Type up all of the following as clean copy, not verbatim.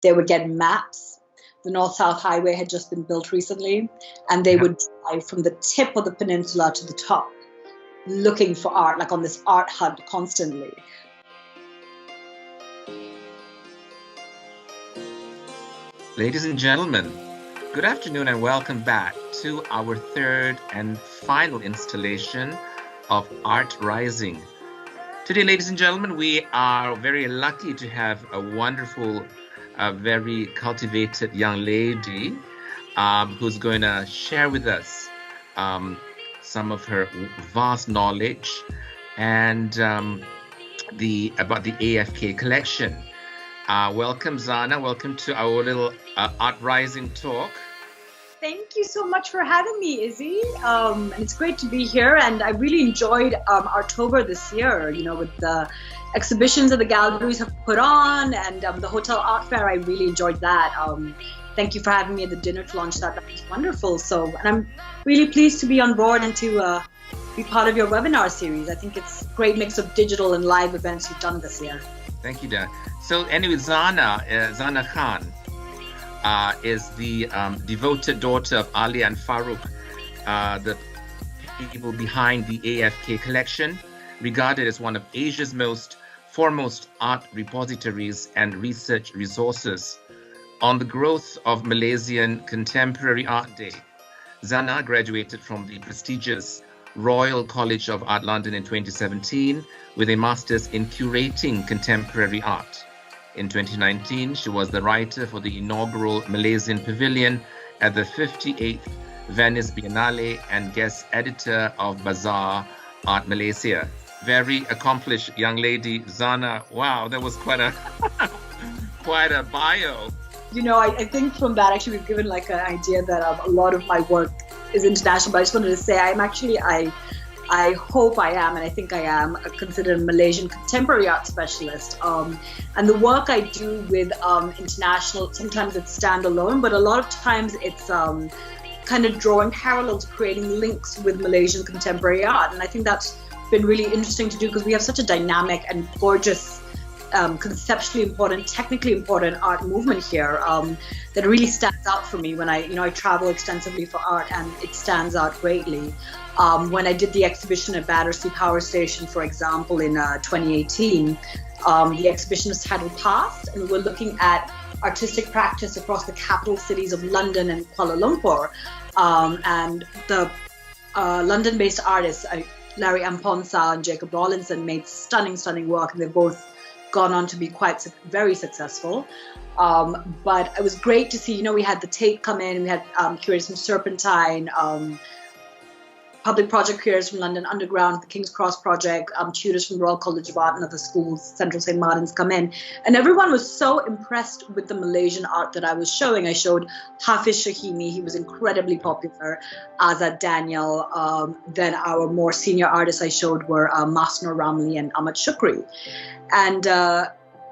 They would get maps. The North-South Highway had just been built recently, and they would drive from the tip of the peninsula to the top, looking for art, like on this art hunt constantly. Ladies and gentlemen, good afternoon and welcome back to our third and final installation of Art Rising. Today, ladies and gentlemen, we are very lucky to have a wonderful, very cultivated young lady who's going to share with us some of her vast knowledge and about the AFK Collection. Welcome, Zena. Welcome to our little Art Rising talk. Thank you so much for having me, Izzy. And it's great to be here. And I really enjoyed Artober this year, you know, with the exhibitions that the galleries have put on and the Hotel Art Fair. I really enjoyed that. Thank you for having me at the dinner to launch that. That was wonderful. And I'm really pleased to be on board and to be part of your webinar series. I think it's a great mix of digital and live events you've done this year. Thank you, Dan. So anyway, Zena Khan is the devoted daughter of Ali and Farouk, the people behind the AFK Collection, regarded as one of Asia's foremost art repositories and research resources on the growth of Malaysian Contemporary Art Day. Zena graduated from the prestigious Royal College of Art London in 2017 with a master's in Curating Contemporary Art. In 2019, she was the writer for the inaugural Malaysian Pavilion at the 58th Venice Biennale and guest editor of Bazaar Art Malaysia. Very accomplished young lady, Zena. Wow, that was quite a quite a bio. You know, I think from that, actually, we've given like an idea that a lot of my work is international. But I just wanted to say, I hope I am, and I think I am, considered a Malaysian contemporary art specialist. And the work I do with international, sometimes it's standalone, but a lot of times it's kind of drawing parallels, creating links with Malaysian contemporary art. And I think that's been really interesting to do because we have such a dynamic and gorgeous, conceptually important, technically important art movement here that really stands out for me when I travel extensively for art, and it stands out greatly. When I did the exhibition at Battersea Power Station, for example, in 2018, the exhibition was titled Past, and we're looking at artistic practice across the capital cities of London and Kuala Lumpur. And the London-based artists, Larry Amponsa and Jacob Rawlinson, made stunning work, and they've both gone on to be very successful. But it was great to see, you know, we had the Tate come in, we had curators from Serpentine, public project curators from London Underground, the King's Cross Project, tutors from Royal College of Art and other schools, Central St. Martin's come in. And everyone was so impressed with the Malaysian art that I was showing. I showed Hafiz Shahini, he was incredibly popular, Azad Daniel. Then our more senior artists I showed were Masnur Ramli and Ahmad Shukri. And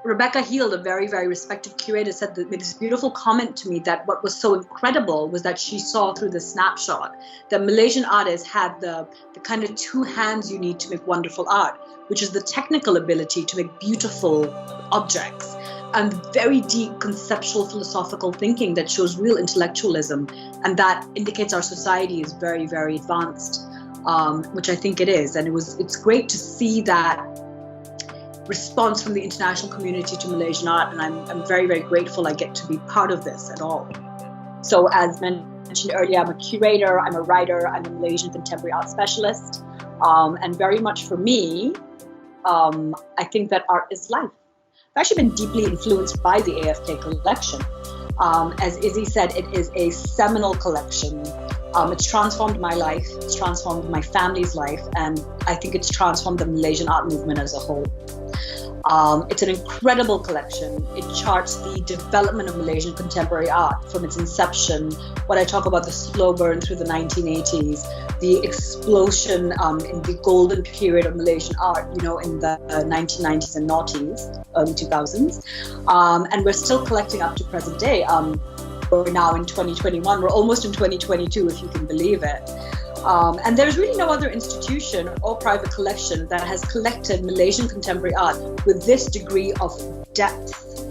Rebecca Heald, a very, very respected curator, made this beautiful comment to me that what was so incredible was that she saw through the snapshot that Malaysian artists had the kind of two hands you need to make wonderful art, which is the technical ability to make beautiful objects and very deep conceptual philosophical thinking that shows real intellectualism, and that indicates our society is very, very advanced, which I think it is. And it's great to see that response from the international community to Malaysian art, and I'm very, very grateful I get to be part of this at all. So as mentioned earlier, I'm a curator, I'm a writer, I'm a Malaysian contemporary art specialist, and very much for me, I think that art is life. I've actually been deeply influenced by the AFK Collection. As Izzy said, it is a seminal collection. It's transformed my life, it's transformed my family's life, and I think it's transformed the Malaysian art movement as a whole. It's an incredible collection. It charts the development of Malaysian contemporary art from its inception. When I talk about the slow burn through the 1980s, the explosion in the golden period of Malaysian art, you know, in the 1990s and noughties, early 2000s. And we're still collecting up to present day. We're now in 2021. We're almost in 2022, if you can believe it. And there's really no other institution or private collection that has collected Malaysian contemporary art with this degree of depth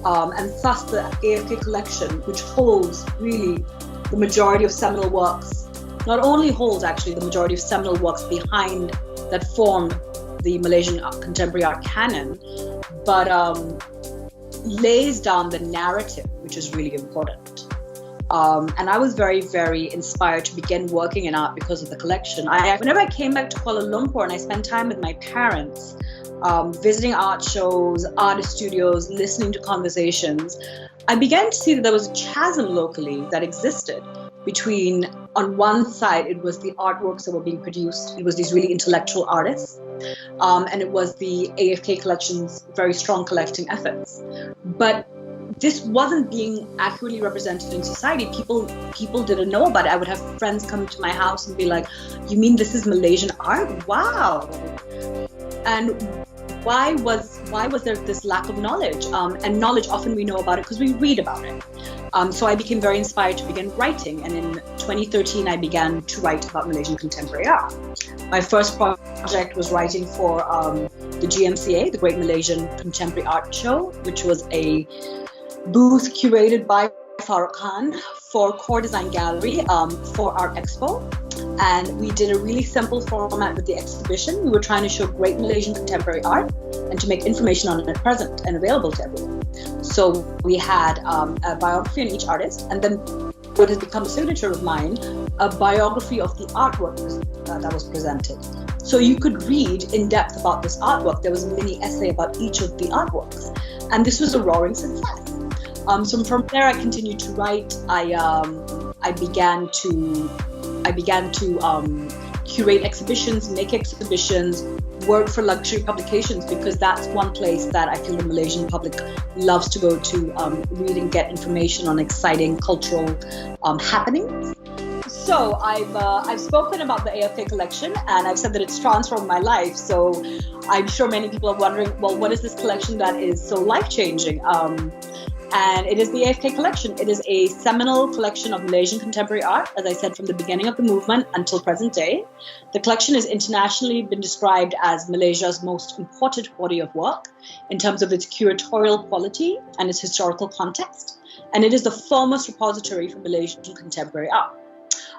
and thus the AFK Collection, which holds really the majority of seminal works, not only holds actually the majority of seminal works behind that form the Malaysian contemporary art canon, but lays down the narrative, which is really important. And I was very, very inspired to begin working in art because of the collection. Whenever I came back to Kuala Lumpur and I spent time with my parents, visiting art shows, artist studios, listening to conversations, I began to see that there was a chasm locally that existed between, on one side, it was the artworks that were being produced. It was these really intellectual artists. And it was the AFK Collection's very strong collecting efforts. But this wasn't being accurately represented in society. People didn't know about it. I would have friends come to my house and be like, "You mean this is Malaysian art? Wow!" And why was there this lack of knowledge? And knowledge, often we know about it because we read about it. So I became very inspired to begin writing, and in 2013 I began to write about Malaysian contemporary art. My first project was writing for the GMCA, the Great Malaysian Contemporary Art Show, which was a booth curated by Farooq Khan for Core Design Gallery for Art Expo. And we did a really simple format with the exhibition. We were trying to show great Malaysian contemporary art and to make information on it present and available to everyone. So we had a biography on each artist, and then what has become a signature of mine, a biography of the artwork that was presented. So you could read in depth about this artwork. There was a mini essay about each of the artworks. And this was a roaring success. So from there I continued to write. I began to curate exhibitions, make exhibitions, work for luxury publications, because that's one place that I feel the Malaysian public loves to go to read and get information on exciting cultural happenings. So I've spoken about the AFK Collection, and I've said that it's transformed my life. So I'm sure many people are wondering, well, what is this collection that is so life-changing? And it is the AFK Collection. It is a seminal collection of Malaysian contemporary art, as I said, from the beginning of the movement until present day. The collection has internationally been described as Malaysia's most important body of work in terms of its curatorial quality and its historical context. And it is the foremost repository for Malaysian contemporary art.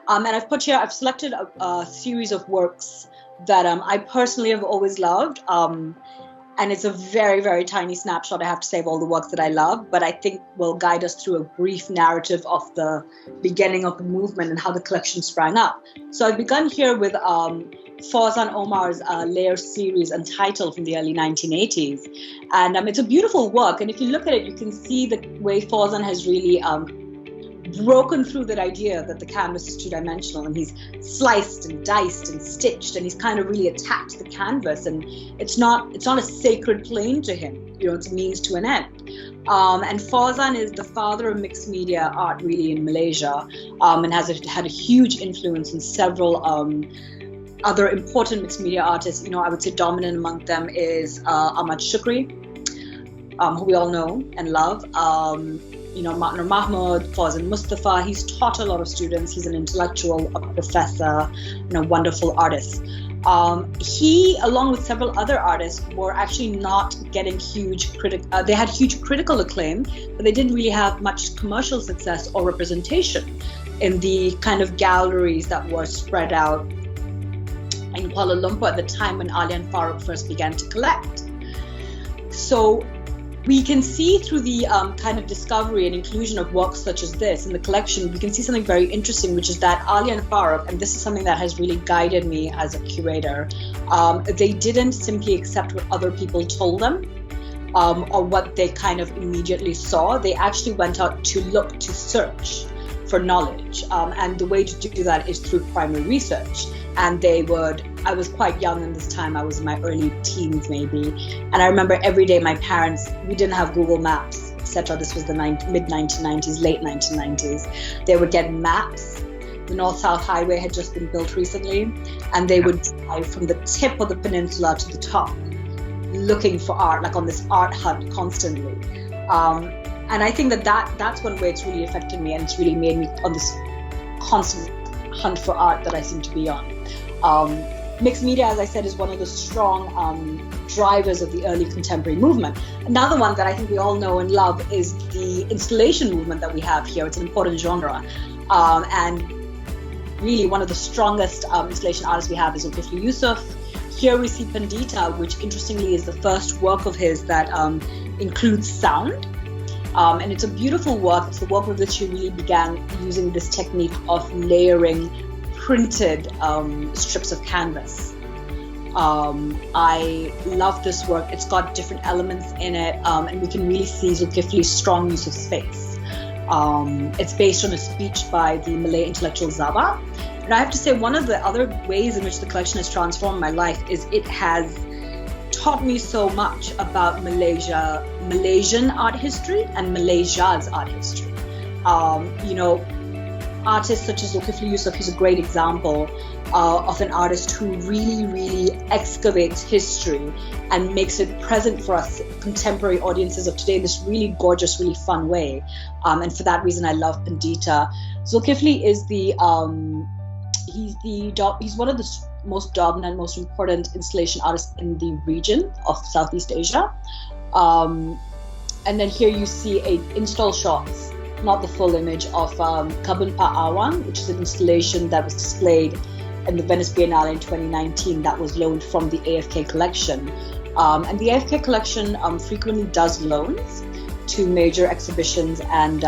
And I've selected a series of works that I personally have always loved. And it's a very, very tiny snapshot, I have to say, of all the works that I love, but I think will guide us through a brief narrative of the beginning of the movement and how the collection sprang up. So I've begun here with Fauzan Omar's Layer series Untitled from the early 1980s. And it's a beautiful work. And if you look at it, you can see the way Fauzan has really broken through that idea that the canvas is two-dimensional, and he's sliced and diced and stitched, and he's kind of really attacked the canvas, and it's not a sacred plane to him, it's a means to an end. And Fauzan is the father of mixed media art really in Malaysia, and has had a huge influence in several other important mixed media artists. I would say dominant among them is Ahmad Shukri, who we all know and love. Matnur Mahmud, Fauzan Mustafa. He's taught a lot of students. He's an intellectual, a professor, a wonderful artist. He, along with several other artists, were actually not getting they had huge critical acclaim, but they didn't really have much commercial success or representation in the kind of galleries that were spread out in Kuala Lumpur at the time when Ali and Farooq first began to collect. So we can see through the kind of discovery and inclusion of works such as this in the collection, we can see something very interesting, which is that Ali and Farooq, and this is something that has really guided me as a curator, they didn't simply accept what other people told them or what they kind of immediately saw. They actually went out to search for knowledge. And the way to do that is through primary research. And I was quite young in this time, I was in my early teens maybe, and I remember every day my parents, we didn't have Google Maps, etc. This was the mid-1990s, late 1990s. They would get maps. The North-South Highway had just been built recently, and they would drive from the tip of the peninsula to the top, looking for art, like on this art hunt constantly. And I think that's one way it's really affected me, and it's really made me on this constant hunt for art that I seem to be on. mixed media, as I said, is one of the strong drivers of the early contemporary movement. Another one that I think we all know and love is the installation movement that we have here. It's an important genre. And really one of the strongest installation artists we have is Zulkifli Yusuf. Here we see Pandita, which interestingly is the first work of his that includes sound. And it's a beautiful work. It's the work with which he really began using this technique of layering printed strips of canvas. I love this work. It's got different elements in it, and we can really see Zulkifli's strong use of space. It's based on a speech by the Malay intellectual Zaba. And I have to say, one of the other ways in which the collection has transformed my life is it has taught me so much about Malaysian art history and Malaysia's art history. Artists such as Zulkifli Yusuf, he's a great example of an artist who really, really excavates history and makes it present for us contemporary audiences of today in this really gorgeous, really fun way. And for that reason, I love Pandita. Zulkifli is he's one of the most dominant, most important installation artists in the region of Southeast Asia. And then here you see install shots, not the full image, of Kabun Pa Awang, which is an installation that was displayed in the Venice Biennale in 2019 that was loaned from the AFK Collection. And the AFK Collection frequently does loans to major exhibitions and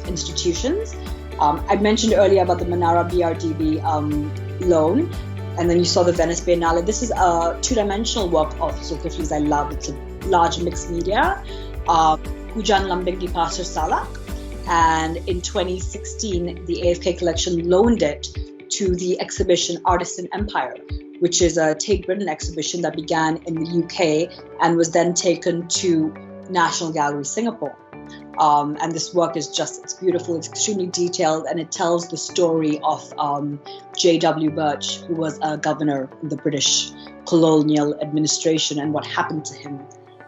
institutions. I mentioned earlier about the Menara BRDB loan, and then you saw the Venice Biennale. This is a two-dimensional work of Zulkifli's I love. It's a large mixed media. Hujan Lambing di Pasar Salak. And in 2016, the AFK Collection loaned it to the exhibition Artists in Empire, which is a Tate Britain exhibition that began in the UK and was then taken to National Gallery Singapore. And this work is it's beautiful, it's extremely detailed, and it tells the story of J.W. Birch, who was a governor in the British colonial administration, and what happened to him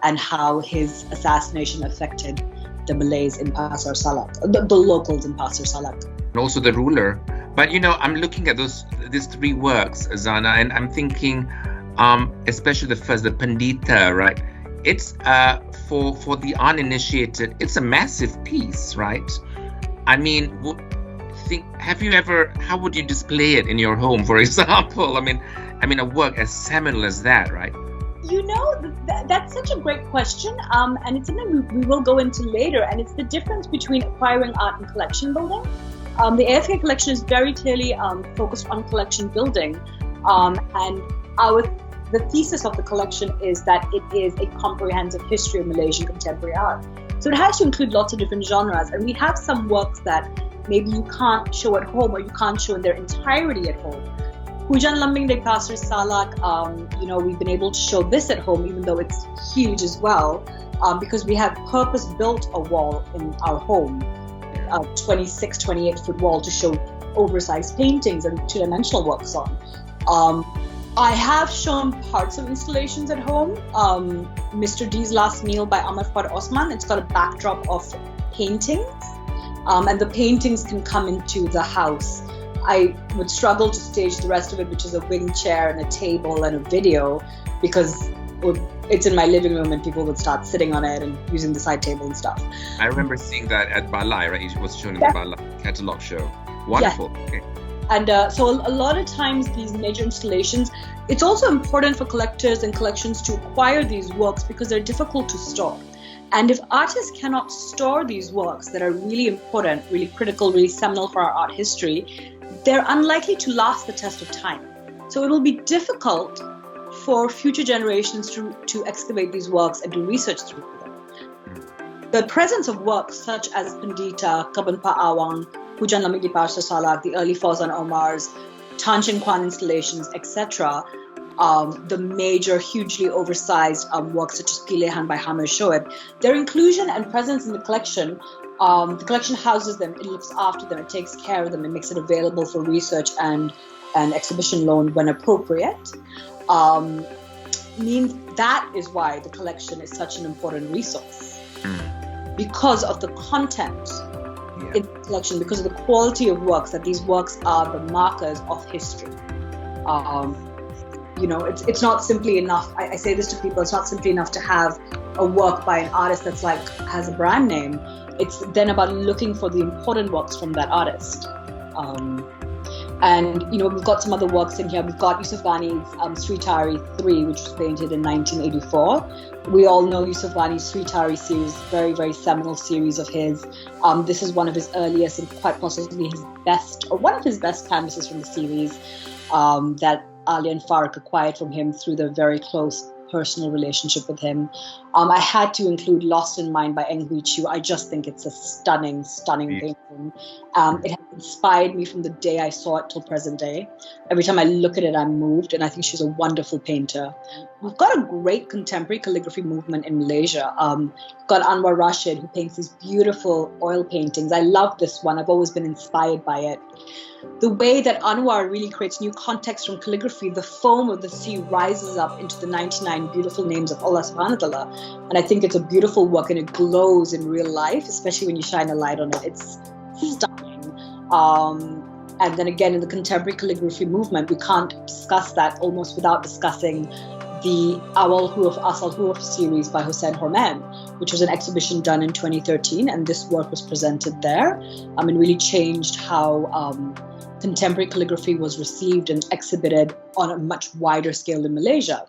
and how his assassination affected the Malays in Pasar Salak, the locals in Pasar Salak. And also the ruler. But I'm looking at these three works, Zana, and I'm thinking, especially the first, the Pandita, right? It's for the uninitiated, it's a massive piece, right? I mean, how would you display it in your home, for example? I mean, a work as seminal as that, right? That's such a great question, and it's something we will go into later, and it's the difference between acquiring art and collection building. The AFK Collection is very clearly focused on collection building, and the thesis of the collection is that it is a comprehensive history of Malaysian contemporary art. So it has to include lots of different genres, and we have some works that maybe you can't show at home or you can't show in their entirety at home. Hujan Lambing di Pasar Salak, we've been able to show this at home, even though it's huge as well, because we have purpose-built a wall in our home, a 26, 28-foot wall to show oversized paintings and two-dimensional works on. I have shown parts of installations at home. Mr. D's Last Meal by Amar Fuad Osman, it's got a backdrop of paintings, and the paintings can come into the house. I would struggle to stage the rest of it, which is a wing chair and a table and a video, because it's in my living room and people would start sitting on it and using the side table and stuff. I remember seeing that at Balai, right? It was shown in the Balai catalog show. Wonderful. Yeah. Okay. And so a lot of times these major installations, it's also important for collectors and collections to acquire these works because they're difficult to store. And if artists cannot store these works that are really important, really critical, really seminal for our art history, they're unlikely to last the test of time. So it will be difficult for future generations to excavate these works and do research through them. The presence of works such as Pandita, Kabun Pa Awang, Hujan Lambing di Pasar Salak, the early Fauzan Omar's, Tan Chin Kwan installations, etc., the major, hugely oversized works such as Pilehan by Hamir Shoaib, their inclusion and presence in the collection houses them, it looks after them, it takes care of them, it makes it available for research and exhibition loan when appropriate. Means that is why the collection is such an important resource. Because of the content in the collection, because of the quality of works, that these works are the markers of history. it's not simply enough. I say this to people, it's not simply enough to have a work by an artist that's like has a brand name. It's then about looking for the important works from that artist. And we've got some other works in here. We've got Yusuf Ghani's Sritari 3, which was painted in 1984. We all know Yusuf Ghani's Sritari series, very, very seminal series of his. This is one of his earliest and quite possibly his best, or one of his best canvases from the series that Ali and Farooq acquired from him through their very close personal relationship with him. I had to include Lost in Mind by Eng Hui Chu. I just think it's a stunning, stunning painting. It has inspired me from the day I saw it till present day. Every time I look at it, I'm moved, and I think she's a wonderful painter. We've got a great contemporary calligraphy movement in Malaysia. We've got Anwar Rashid, who paints these beautiful oil paintings. I love this one. I've always been inspired by it. The way that Anwar really creates new context from calligraphy, the foam of the sea rises up into the 99 beautiful names of Allah subhanahu wa ta'ala. And I think it's a beautiful work, and it glows in real life, especially when you shine a light on it. It's stunning. And then again, in the contemporary calligraphy movement, we can't discuss that almost without discussing the Awal Huruf Asal Huruf series by Hussein Horman, which was an exhibition done in 2013, and this work was presented there. And really changed how contemporary calligraphy was received and exhibited on a much wider scale in Malaysia.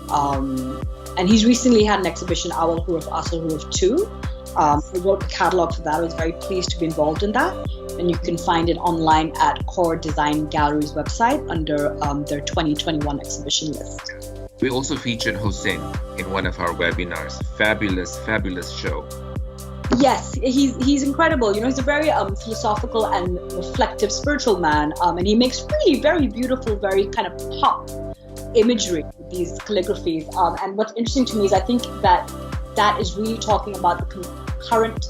And he's recently had an exhibition, Awal Huruf Asal Huruf 2. He wrote the catalog for that. I was very pleased to be involved in that. And you can find it online at Core Design Gallery's website under their 2021 exhibition list. We also featured Hossein in one of our webinars. Fabulous, fabulous show. Yes, he's incredible. He's a very philosophical and reflective spiritual man. And he makes really very beautiful, very kind of pop imagery with these calligraphies. And what's interesting to me is I think that is really talking about the current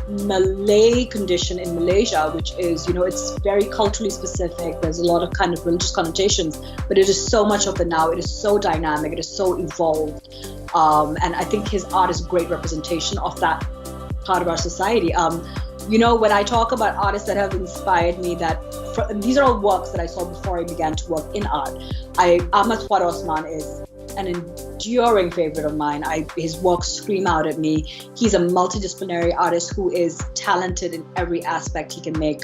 Malay condition in Malaysia, which is, it's very culturally specific. There's a lot of kind of religious connotations, but it is so much of the now. It is so dynamic. It is so evolved. And I think his art is a great representation of that part of our society. When I talk about artists that have inspired me, these are all works that I saw before I began to work in art. Ahmad Fuad Osman is an enduring favorite of mine. His works scream out at me. He's a multidisciplinary artist who is talented in every aspect he can make.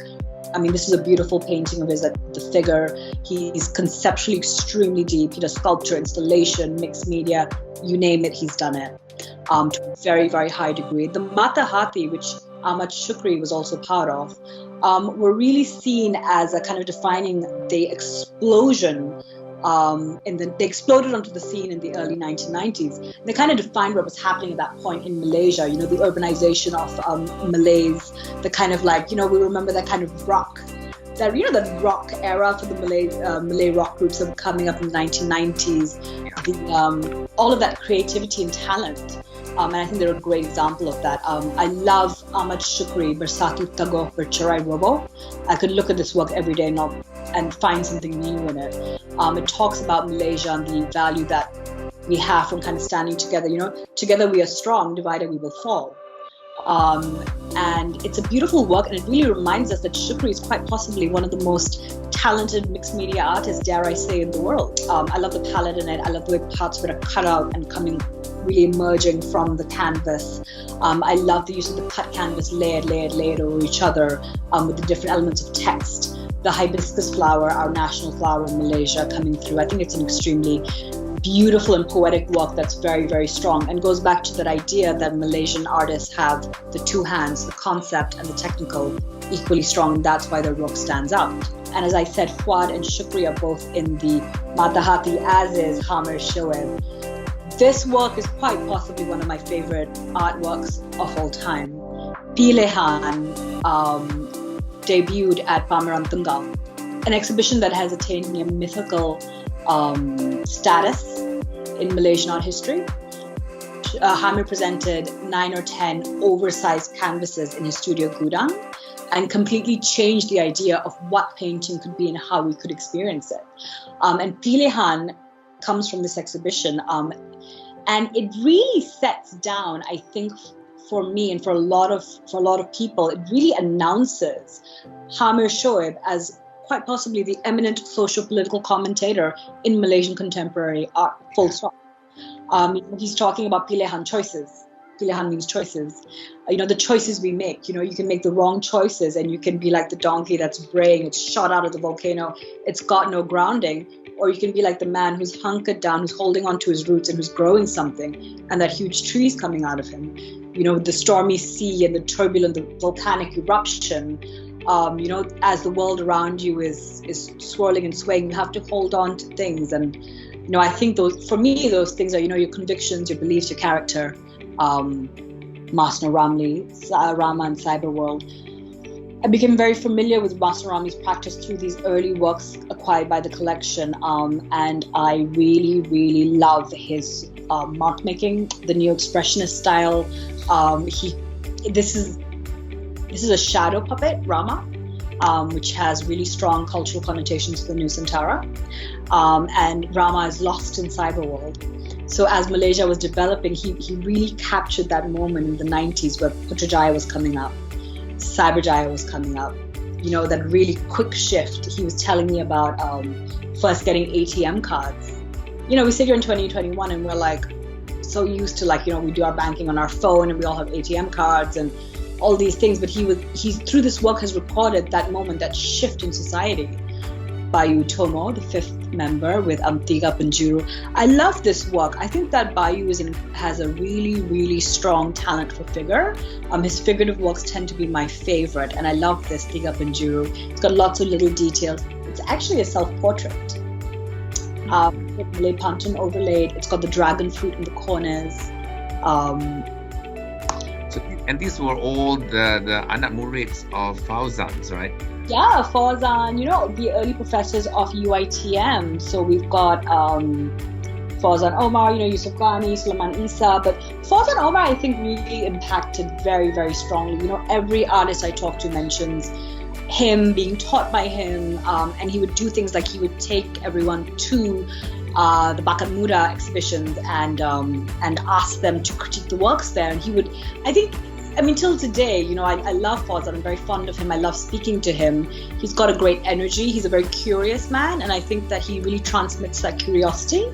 This is a beautiful painting of his, the figure. He's conceptually extremely deep. He does sculpture, installation, mixed media, you name it, he's done it to a very, very high degree. The Mata Hati, which Ahmad Shukri was also part of, were really seen as a kind of defining the explosion. They exploded onto the scene in the early 1990s. They kind of defined what was happening at that point in Malaysia, the urbanization of Malays, the kind of we remember that kind of rock, the rock era for the Malay rock groups that were coming up in the 1990s, all of that creativity and talent. And I think they're a great example of that. I love Ahmad Shukri, Bersatu Tagoh Bercerai Robo. I could look at this work every day and find something new in it. It talks about Malaysia and the value that we have from kind of standing together. Together we are strong, divided we will fall. And it's a beautiful work, and it really reminds us that Shukri is quite possibly one of the most talented mixed media artists, dare I say, in the world. I love the palette in it. I love the way parts of it are cut out and really emerging from the canvas. I love the use of the cut canvas layered over each other with the different elements of text. The hibiscus flower, our national flower in Malaysia, coming through. I think it's an extremely beautiful and poetic work that's very, very strong, and goes back to that idea that Malaysian artists have the two hands, the concept and the technical, equally strong. That's why their work stands out. And as I said, Fuad and Shukri are both in the Mata Hati, as is Hamir Shoaib. This work is quite possibly one of my favorite artworks of all time. Pilihan debuted at Pameran Tunggal, an exhibition that has attained a mythical status in Malaysian art history. Hamir presented 9 or 10 oversized canvases in his studio Gudang and completely changed the idea of what painting could be and how we could experience it. And Pilihan comes from this exhibition, and it really sets down, I think, for me and for a lot of people, it really announces Hamir Shoaib as quite possibly the eminent socio-political commentator in Malaysian contemporary art, full stop. He's talking about pilihan choices. Pilihan means choices. The choices we make. You can make the wrong choices and you can be like the donkey that's braying, it's shot out of the volcano, it's got no grounding. Or you can be like the man who's hunkered down, who's holding on to his roots and who's growing something, and that huge tree is coming out of him. The stormy sea and the turbulent, the volcanic eruption. As the world around you is swirling and swaying, you have to hold on to things. And I think those things are your convictions, your beliefs, your character. Masna Ramli, Rama and Cyber World. I became very familiar with Masna Ramli's practice through these early works acquired by the collection, and I really, really love his mark making, the neo-expressionist style. This is a shadow puppet, Rama, which has really strong cultural connotations for Nusantara, and Rama is lost in Cyber World. So as Malaysia was developing, he really captured that moment in the 90s where Putrajaya was coming up, Cyberjaya was coming up, that really quick shift. He was telling me about first getting ATM cards. We sit here in 2021 and we're like so used to we do our banking on our phone and we all have ATM cards and all these things. But he through this work has recorded that moment, that shift in society. Bayu Tomo, the fifth member with Tiga Penjuru. I love this work. I think that Bayu has a really, really strong talent for figure. His figurative works tend to be my favorite, and I love this Tiga Penjuru. It's got lots of little details. It's actually a self-portrait. With Malay Pantun overlaid. It's got the dragon fruit in the corners. And these were all the anak murids of Fauzan's, right? Yeah, Fauzan, the early professors of UITM. So we've got Fauzan Omar, Yusuf Ghani, Sulaiman Isa. But Fauzan Omar, I think, really impacted very, very strongly. Every artist I talk to mentions him, being taught by him. And he would do things like he would take everyone to the Bakat Muda exhibitions and ask them to critique the works there. And he would, till today, I love Fauzan. I'm very fond of him. I love speaking to him. He's got a great energy. He's a very curious man, and I think that he really transmits that curiosity,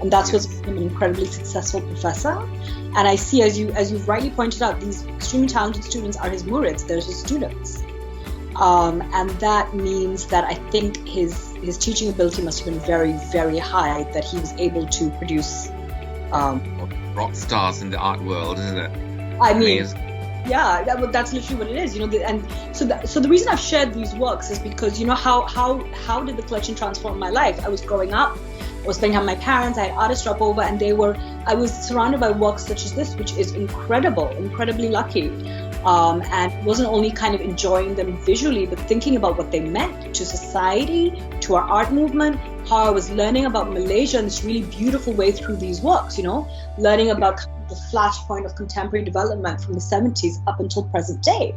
and that's what's made him an incredibly successful professor. And I see, as you've rightly pointed out, these extremely talented students are his murids. They're his students, and that means that I think his teaching ability must have been very, very high. That he was able to produce rock stars in the art world, isn't it? Amazing. Yeah, that's literally what it is, And so the reason I've shared these works is because how did the collection transform my life? I was growing up, I was spending time with my parents. I had artists drop over, and I was surrounded by works such as this, which is incredibly lucky. And wasn't only kind of enjoying them visually, but thinking about what they meant to society, to our art movement, how I was learning about Malaysia in this really beautiful way through these works. Learning about the flashpoint of contemporary development from the 70s up until present day.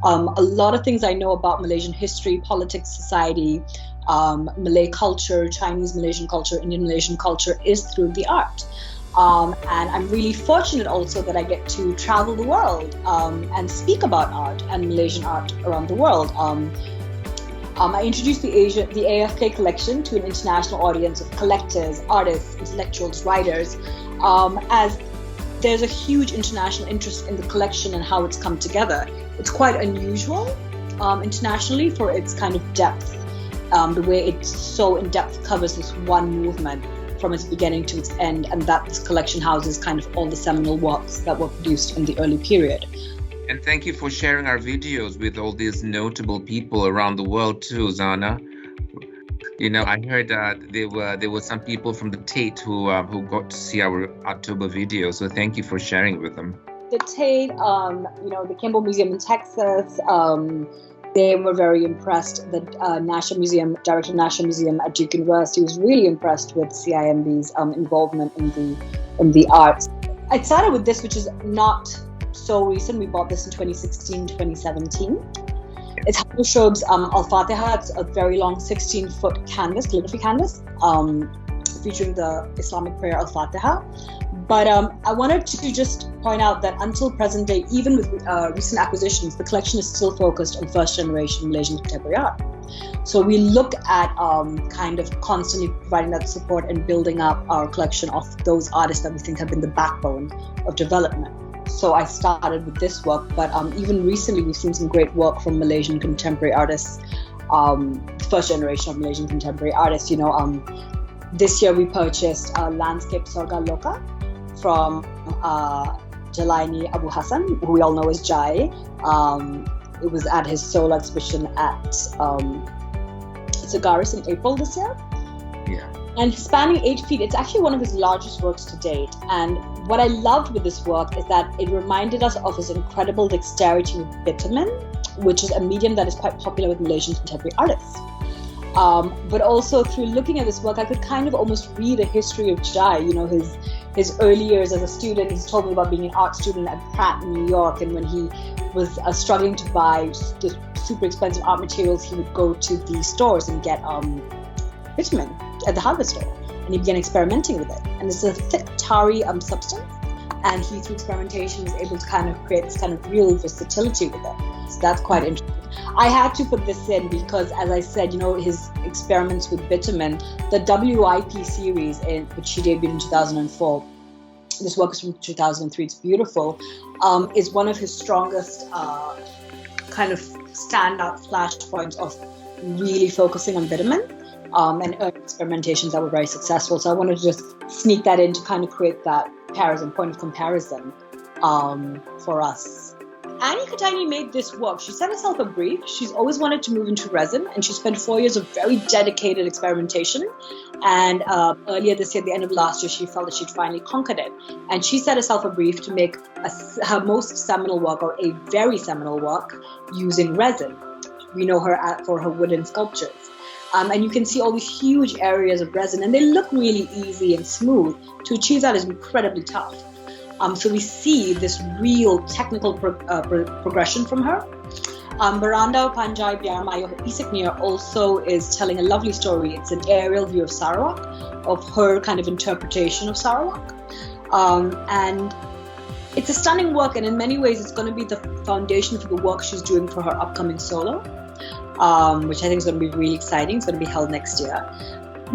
A lot of things I know about Malaysian history, politics, society, Malay culture, Chinese Malaysian culture, Indian Malaysian culture is through the art. And I'm really fortunate also that I get to travel the world and speak about art and Malaysian art around the world. I introduced the AFK Collection to an international audience of collectors, artists, intellectuals, writers, as there's a huge international interest in the collection and how it's come together. It's quite unusual internationally for its kind of depth, the way it so in depth covers this one movement from its beginning to its end, and that this collection houses kind of all the seminal works that were produced in the early period. And thank you for sharing our videos with all these notable people around the world too, Zana. I heard there were some people from the Tate who got to see our October video. So thank you for sharing with them. The Tate, the Kimball Museum in Texas, they were very impressed. The National Museum, Director of National Museum at Duke University, was really impressed with CIMB's involvement in the arts. I started with this, which is not so recent. We bought this in 2016, 2017. It's Hafiz Shob's Al-Fatiha. It's a very long 16-foot canvas, calligraphy canvas, featuring the Islamic prayer Al-Fatiha. But I wanted to just point out that until present day, even with recent acquisitions, the collection is still focused on first generation Malaysian contemporary art. So we look at kind of constantly providing that support and building up our collection of those artists that we think have been the backbone of development. So I started with this work, but even recently we've seen some great work from Malaysian contemporary artists, first generation of Malaysian contemporary artists. This year we purchased Landscape Sorga Loka from Jalaini Abu Hassan, who we all know as Jai. It was at his solo exhibition at Sagaris in April this year. Yeah. And spanning 8 feet, it's actually one of his largest works to date. And what I loved with this work is that it reminded us of his incredible dexterity with bitumen, which is a medium that is quite popular with Malaysian contemporary artists. But also through looking at this work, I could kind of almost read a history of Jai, his early years as a student. He's told me about being an art student at Pratt in New York, and when he was struggling to buy the super expensive art materials, he would go to the stores and get bitumen at the hardware store, and he began experimenting with it. And it's a thick, tarry substance, and he, through experimentation, was able to kind of create this kind of real versatility with it. So that's quite interesting. I had to put this in because, as I said, his experiments with bitumen, the WIP series, which he debuted in 2004, this work is from 2003, it's beautiful, is one of his strongest kind of standout flashpoints of really focusing on bitumen and early experimentations that were very successful. So I wanted to just sneak that in to kind of create that point of comparison for us. Annie Kataini made this work. She set herself a brief. She's always wanted to move into resin, and she spent 4 years of very dedicated experimentation. And earlier this year, at the end of last year, she felt that she'd finally conquered it. And she set herself a brief to make her most seminal work, or a very seminal work, using resin. We know her for her wooden sculptures. And you can see all these huge areas of resin, and they look really easy and smooth. To achieve that is incredibly tough. So we see this real technical progression from her. Baranda Panjai Biarmayo Isiknir also is telling a lovely story. It's an aerial view of Sarawak, of her kind of interpretation of Sarawak. And it's a stunning work, and in many ways it's going to be the foundation for the work she's doing for her upcoming solo, which I think is going to be really exciting. It's going to be held next year.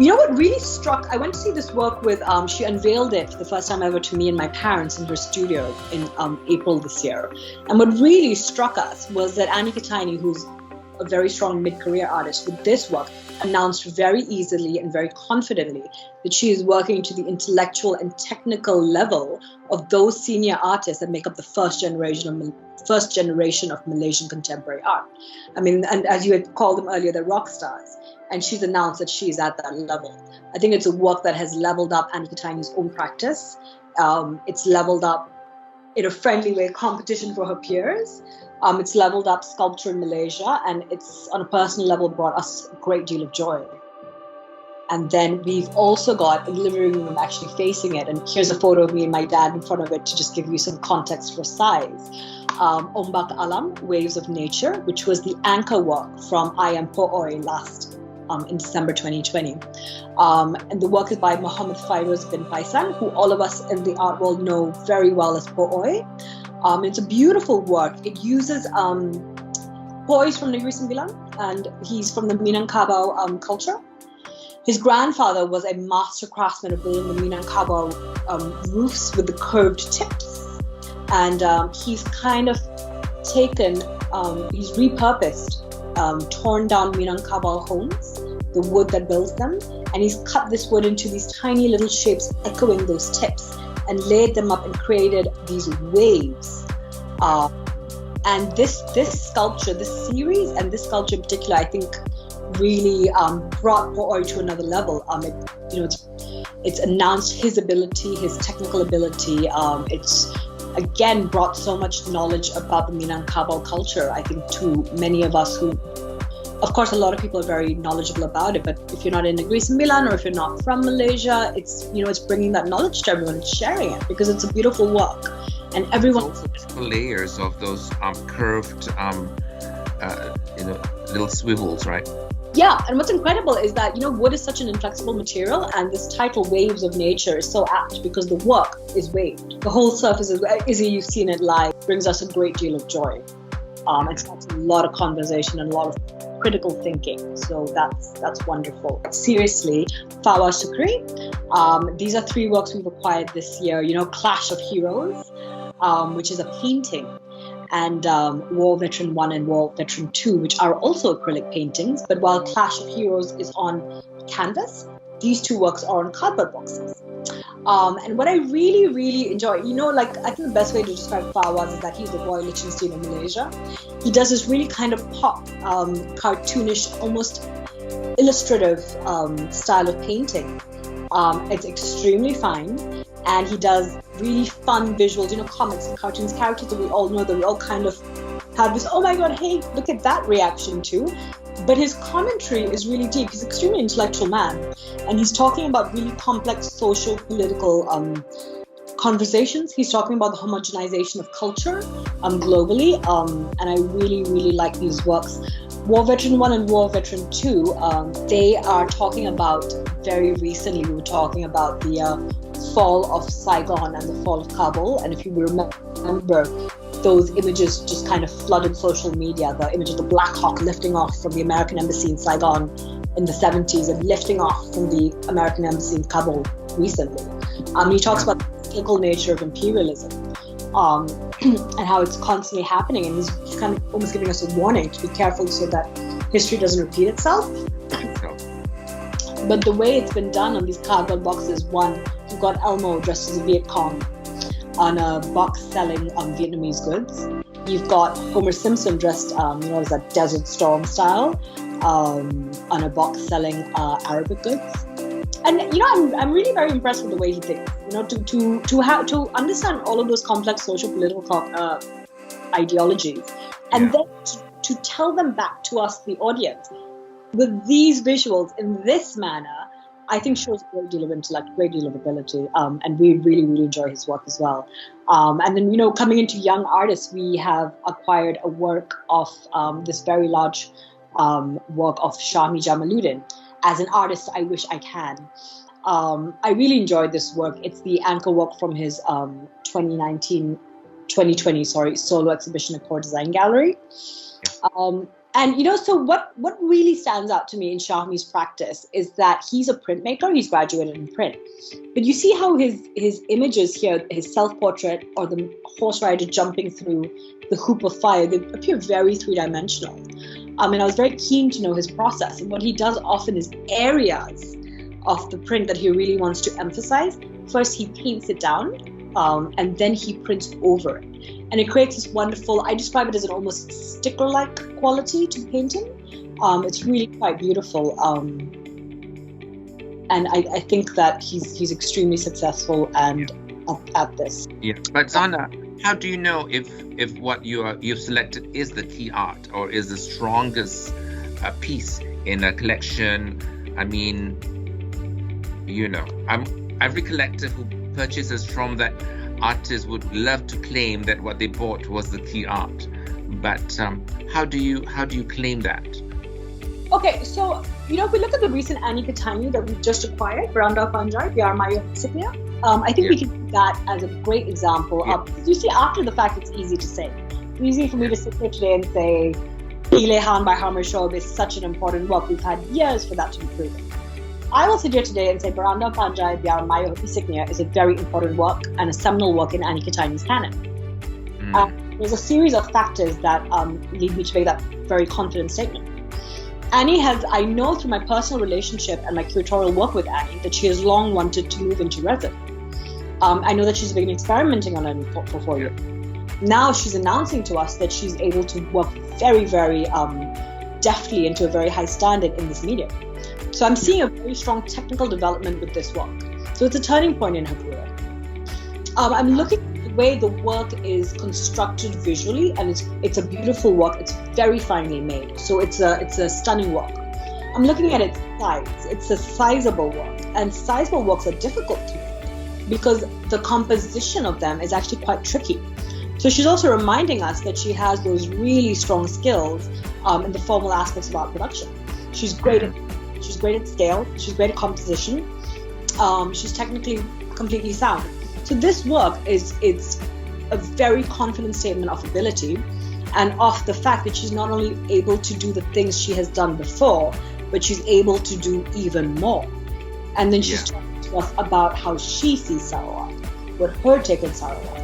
What really struck, I went to see this work with, she unveiled it for the first time ever to me and my parents in her studio in April this year. And what really struck us was that Annie Kataini, who's a very strong mid-career artist, with this work announced very easily and very confidently that she is working to the intellectual and technical level of those senior artists that make up the first generation of Malaysian contemporary art. I mean, and as you had called them earlier, they're rock stars. And she's announced that she's at that level. I think it's a work that has leveled up Annie Kataini's own practice. It's leveled up, in a friendly way, competition for her peers. It's leveled up sculpture in Malaysia, and it's, on a personal level, brought us a great deal of joy. And then we've also got a living room actually facing it. And here's a photo of me and my dad in front of it to just give you some context for size. Ombak Alam, Waves of Nature, which was the anchor work from I Am Po'oi in December 2020. And the work is by Muhammad Fairoz bin Faisan, who all of us in the art world know very well as Po'oi. It's a beautiful work. It uses Po'oi from Negeri Sembilan, and he's from the Minangkabau culture. His grandfather was a master craftsman of building the Minangkabau roofs with the curved tips. And he's kind of he's repurposed torn down Minangkabau homes, the wood that builds them, and he's cut this wood into these tiny little shapes echoing those tips and laid them up and created these waves. And this sculpture, this series, and this sculpture in particular, I think really brought Po'oi to another level. It's announced his ability, his technical ability. It's again brought so much knowledge about the Minangkabau culture, I think, to many of us who, of course, a lot of people are very knowledgeable about it, but if you're not in Negeri Sembilan or if you're not from Malaysia, it's bringing that knowledge to everyone and sharing it, because it's a beautiful work. And everyone... layers of those curved, little swivels, right? Yeah, and what's incredible is that, wood is such an inflexible material, and this title, Waves of Nature, is so apt because the work is waved. The whole surface is, you've seen it live, brings us a great deal of joy. It starts a lot of conversation and a lot of critical thinking, so that's wonderful. Seriously, Fawa Shukri, these are 3 works we've acquired this year. Clash of Heroes, which is a painting, and War Veteran 1 and War Veteran 2, which are also acrylic paintings. But while Clash of Heroes is on canvas, these 2 works are on cardboard boxes. And what I really, really enjoy, I think the best way to describe Fawaz is that he's the Roy Lichtenstein of Malaysia. He does this really kind of pop, cartoonish, almost illustrative style of painting. It's extremely fine, and he does really fun visuals, comics and cartoons, characters that we all know, that we all kind of have this, oh my god, hey, look at that reaction to. But his commentary is really deep. He's an extremely intellectual man, and he's talking about really complex social, political conversations. He's talking about the homogenization of culture globally, and I really, really like these works. War Veteran 1 and War Veteran 2, they are talking about, very recently we were talking about the fall of Saigon and the fall of Kabul, and if you remember, those images just kind of flooded social media. The image of the Black Hawk lifting off from the American embassy in Saigon in the 70s and lifting off from the American embassy in Kabul recently. He talks about the cyclical nature of imperialism and how it's constantly happening, and he's kind of almost giving us a warning to be careful so that history doesn't repeat itself. But the way it's been done on these cardboard boxes, one, you've got Elmo dressed as a Viet Cong on a box selling Vietnamese goods. You've got Homer Simpson dressed, as a Desert Storm style, on a box selling Arabic goods. And I'm really very impressed with the way he thinks. To understand all of those complex social political ideologies, and then to tell them back to us, the audience, with these visuals in this manner, I think shows a great deal of intellect, great deal of ability, and we really, really enjoy his work as well. And then, coming into young artists, we have acquired a work of this very large work of Shami Jamaluddin. As an artist, I wish I can. I really enjoyed this work. It's the anchor work from his 2020 solo exhibition at Core Design Gallery. And so what really stands out to me in Shahmi's practice is that he's a printmaker. He's graduated in print, but you see how his images here, his self-portrait or the horse rider jumping through the hoop of fire, they appear very 3-dimensional. And I was very keen to know his process, and what he does often is areas of the print that he really wants to emphasize. First, he paints it down, and then he prints over it. And it creates this wonderful, I describe it as an almost sticker-like quality to painting. It's really quite beautiful. And I think that he's extremely successful and at this. Yeah, but Zana, how do you know if what you've selected is the key art or is the strongest piece in a collection? I mean, every collector who purchases from that artist would love to claim that what they bought was the key art, but how do you claim that? Okay, so if we look at the recent Annie Katani that we just acquired, Baranda Panjai, Pyar Maya Insignia, I think we can use that as a great example. You see, after the fact, it's easy to say. It's easy for me to sit here today and say, Ilehan by Hamar Shoaib is such an important work. We've had years for that to be proven. I will sit here today and say Baranda Panjai Pyar Maya Insignia is a very important work and a seminal work in Annie Katani's canon. There's a series of factors that lead me to make that very confident statement. Annie has, I know through my personal relationship and my curatorial work with Annie, that she has long wanted to move into resin. I know that she's been experimenting on it for 4 years. Now she's announcing to us that she's able to work very, very deftly into a very high standard in this medium. So I'm seeing a very strong technical development with this work. So it's a turning point in her career. I'm looking at the way the work is constructed visually, and it's a beautiful work. It's very finely made. So it's a stunning work. I'm looking at its size. It's a sizable work, and sizable works are difficult to make because the composition of them is actually quite tricky. So she's also reminding us that she has those really strong skills in the formal aspects of art production. She's great at scale. She's great at composition. She's technically completely sound. So this work it's a very confident statement of ability and of the fact that she's not only able to do the things she has done before, but she's able to do even more. And then she's talking to us about how she sees Sarawak, what her take on Sarawak is.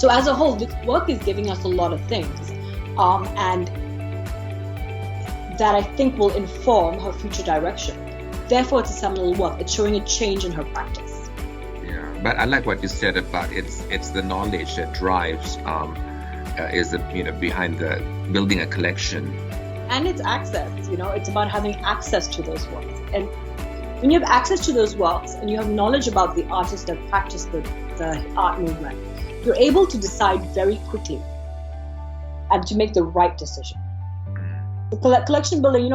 So as a whole, this work is giving us a lot of things, and that I think will inform her future direction. Therefore, it's a seminal work. It's showing a change in her practice. Yeah, but I like what you said about it's the knowledge that drives is the behind the building a collection. And it's access. It's about having access to those works. And when you have access to those works and you have knowledge about the artists that practice the art movement, you're able to decide very quickly and to make the right decision. The collection building,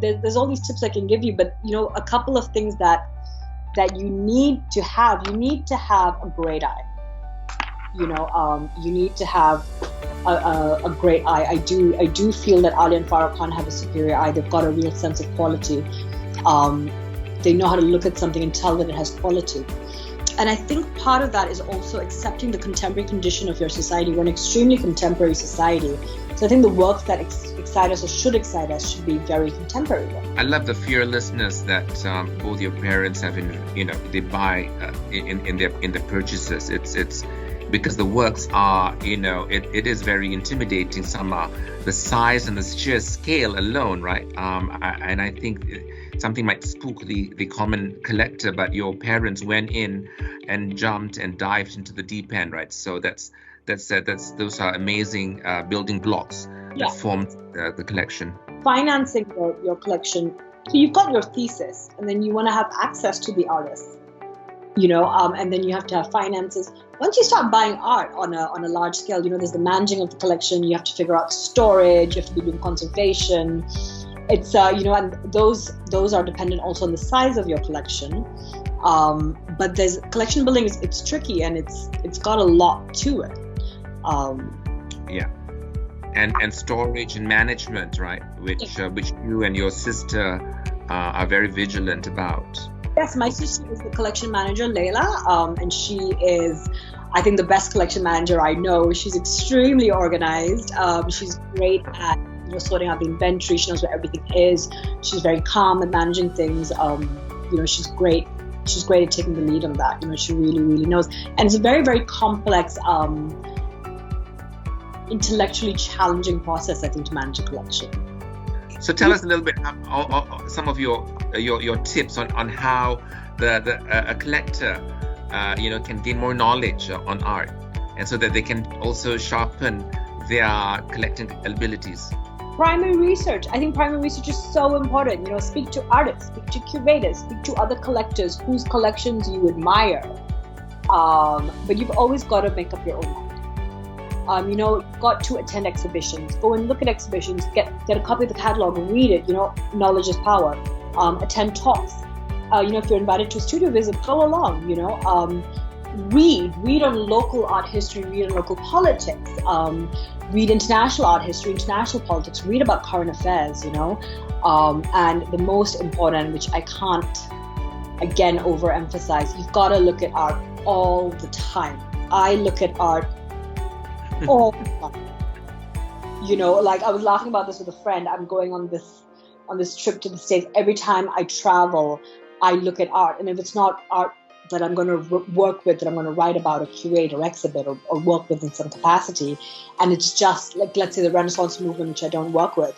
there's all these tips I can give you, but a couple of things that you need to have. You need to have a great eye. You need to have a great eye. I do feel that Ali and Farah Khan have a superior eye. They've got a real sense of quality. They know how to look at something and tell that it has quality. And I think part of that is also accepting the contemporary condition of your society. We're an extremely contemporary society. So I think the works that excite us or should excite us should be very contemporary. I love the fearlessness that both your parents have they buy in their purchases. It's because the works are, it is very intimidating. Some are the size and the sheer scale alone, right? And I think something might spook the common collector, but your parents went in and jumped and dived into the deep end, right? So those are amazing building blocks that formed the collection. Financing your collection. So you've got your thesis, and then you want to have access to the artists, and then you have to have finances. Once you start buying art on a large scale, there's the managing of the collection. You have to figure out storage. You have to be doing conservation. It's and those are dependent also on the size of your collection. But there's collection building. It's tricky, and it's got a lot to it. And storage and management, right? Which you and your sister are very vigilant about. Yes, my sister is the collection manager, Layla, and she is, I think, the best collection manager I know. She's extremely organized. She's great at sorting out the inventory. She knows where everything is. She's very calm at managing things. She's great. She's great at taking the lead on that. She really, really knows. And it's a very, very complex, intellectually challenging process, I think, to manage a collection. So tell us a little bit some of your tips on how a collector can gain more knowledge on art, and so that they can also sharpen their collecting abilities. Primary research. I think primary research is so important. Speak to artists, speak to curators, speak to other collectors whose collections you admire. But you've always got to make up your own mind. Got to attend exhibitions. Go and look at exhibitions. Get a copy of the catalog and read it. Knowledge is power. Attend talks. If you're invited to a studio visit, go along. Read on local art history. Read on local politics. Read international art history, international politics. Read about current affairs. And the most important, which I can't again overemphasize, you've got to look at art all the time. I look at art all the time. I was laughing about this with a friend. I'm going on this trip to the States. Every time I travel, I look at art, and if it's not art that I'm going to work with, that I'm going to write about or curate or exhibit or work with in some capacity, and it's just like, let's say, the Renaissance movement, which I don't work with,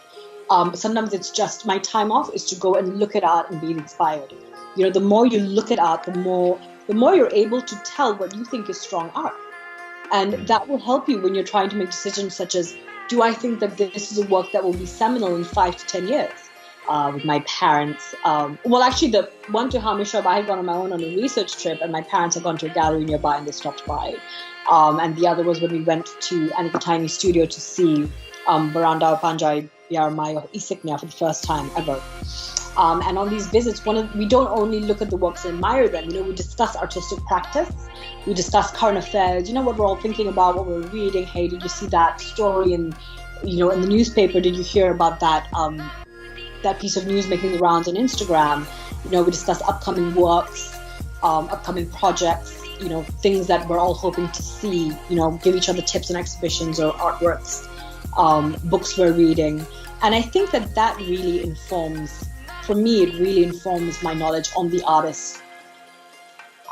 sometimes it's just my time off is to go and look at art and be inspired. The more you look at art, the more you're able to tell what you think is strong art. And that will help you when you're trying to make decisions such as, do I think that this is a work that will be seminal in 5 to 10 years? With my parents. Actually, the one to Hamisha, I had gone on my own on a research trip, and my parents had gone to a gallery nearby and they stopped by. And the other was when we went to Annika Tiny Studio to see Baranda Panjai Yarmayo Isiknya for the first time ever. And on these visits, we don't only look at the works and admire them. We discuss artistic practice. We discuss current affairs. What we're all thinking about, what we're reading. Hey, did you see that story in in the newspaper, did you hear about that that piece of news making the rounds on Instagram? We discussed upcoming works, upcoming projects, things that we're all hoping to see, give each other tips on exhibitions or artworks, books we're reading. And I think that really informs, for me, it really informs my knowledge on the artists.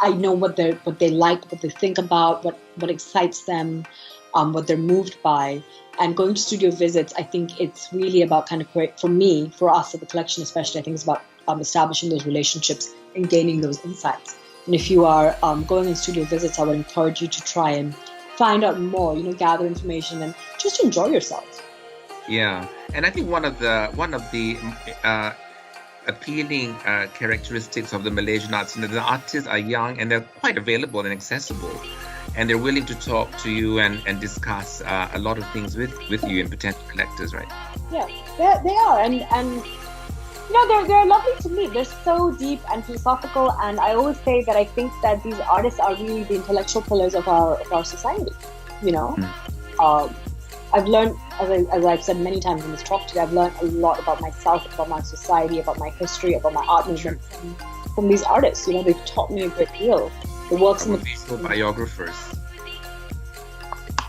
I know what they like, what they think about, what excites them, what they're moved by. And going to studio visits, I think it's really about kind of for us at the collection especially, I think it's about establishing those relationships and gaining those insights. And if you are going on studio visits, I would encourage you to try and find out more, gather information and just enjoy yourself. Yeah, and I think one of the appealing characteristics of the Malaysian arts, the artists are young and they're quite available and accessible, and they're willing to talk to you and discuss a lot of things with you and potential collectors, right? Yeah, they are, and they're lovely to meet. They're so deep and philosophical, and I always say that I think that these artists are really the intellectual pillars of our society. I've learned, as I've said many times in this talk today, I've learned a lot about myself, about my society, about my history, about my art movement from these artists. They've taught me a great deal. The works in the visual biographers.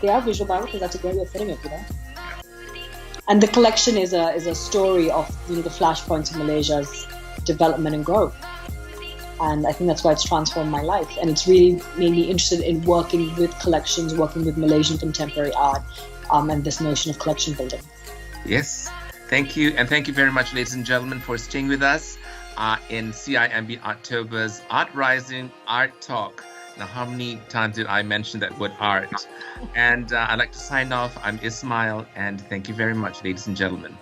They are visual biographers. That's a great way of putting it. And the collection is a story of the flashpoints of Malaysia's development and growth. And I think that's why it's transformed my life. And it's really made me interested in working with collections, working with Malaysian contemporary art, and this notion of collection building. Yes, thank you. And thank you very much, ladies and gentlemen, for staying with us in CIMB Artober's Art Rising Art Talk. Now, how many times did I mention that word art? And I'd like to sign off. I'm Ismail, and thank you very much, ladies and gentlemen.